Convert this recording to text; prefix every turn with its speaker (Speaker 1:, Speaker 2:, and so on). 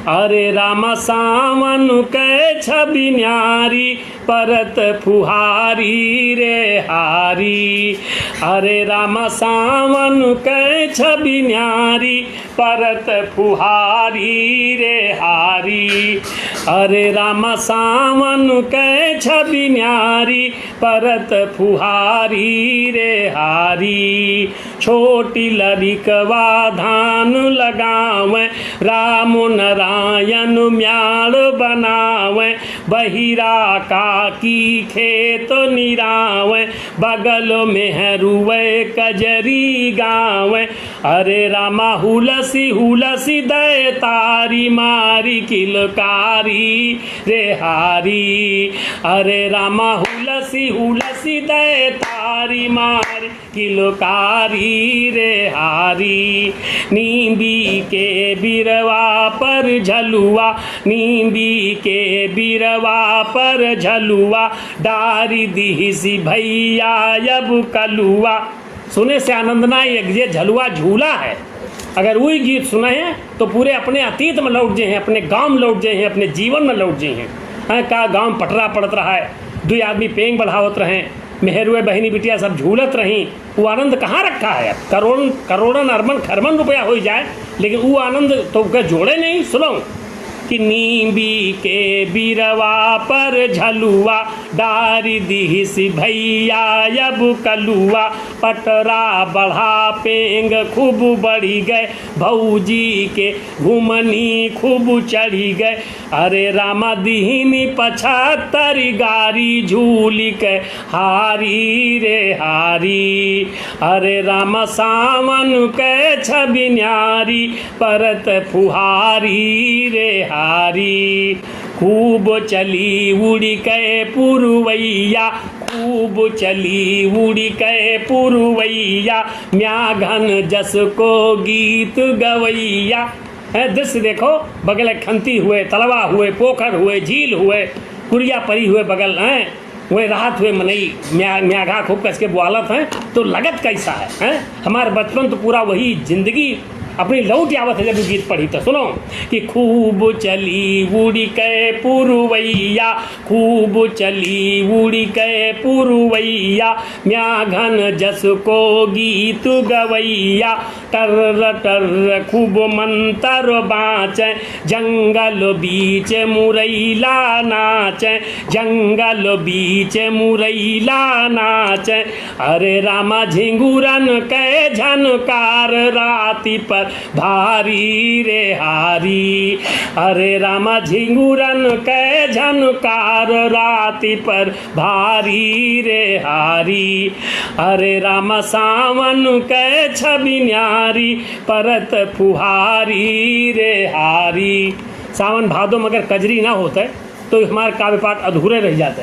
Speaker 1: अरे रामा सावन कै छवि न्यारी परत फुहारी रे हारी। अरे रामा सावन कै छवि न्यारी परत फुहारी रे हारी। अरे रामा सावन कै छवि न्यारी परत फुहारी रे हारी। छोटी लड़िकवा धान लगावें राम नारायण म्याड़ बनावें। बहिरा काकी खेत निरावें बगल में है रुए कजरी गावें। अरे रामा हुलसी हुलसी दे तारी मारी किलकारी रे हारी। अरे रामा हुलसी हुलसी दे तारी मारी किलकारी रे हारी। नींबी के बिरवा पर झलुआ नींबी के बिरवा पर झलुआ डारी दिहिसी भैया अब कलुआ। सुने से आनंद ना ये झलुआ झूला है। अगर वही गीत सुने हैं तो पूरे अपने अतीत में लौट जाए हैं, अपने गांव में लौट जाए हैं, अपने जीवन में लौट जाए हैं। का गांव पटरा पड़त रहा है, दुई आदमी पेंग बढ़ावत रहे, मेहरुए बहनी बिटिया सब झूलत रही। वो आनंद कहाँ रखा है? करोड़न अरबन खरबन रुपया हो जाए लेकिन वो आनंद तो जोड़े नहीं। सुनो कि नींबी के बिरवा पर झलुआ डारी दिहिसी भैया अब कलुआ। पटरा बढ़ा पेंग खूब बढ़ी गए भौजी के घुमनी खूब चढ़ी गए। अरे रामा दिहिनी 75 गारी झूली के हारी रे हारी। अरे रामा सावन के छवि न्यारी परत फुहारी रे हारी। खूब चली उड़ी के पुरवैया खूब चली उड़ी के पुरवैया म्याघन जस को गीत गवैया। दृश्य देखो, बगल खंती हुए, तलवा हुए, पोखर हुए, झील हुए, कुरिया परी हुए बगल हैं, वही राहत हुए मनई म्याघा खूब कस के बुआलत हैं। तो लगत कैसा है? हमारे बचपन तो पूरा वही जिंदगी अपनी लौट आवत है। जब गीत पढ़ी तो सुनो कि खूब चली उड़ी के पुरवैया खूब चली उड़ी के पुरवैया म्याघन जस को गीत गवैया। टर टर खूब मंतर बाँचे जंगल बीच मुरैला नाचे जंगल बीच मुरैला नाचे। अरे रामा झिंगुरन के झनकार राति पर भारी रे हारी। अरे रामा झिंगुरन के झनकार राति पर भारी रे हारी। अरे रामा सावन के छवि न्यारी परत फुहारी रे हारी। सावन भादो में अगर कजरी ना होता तो हमारे काव्य पाठ अधूरे रह जाते।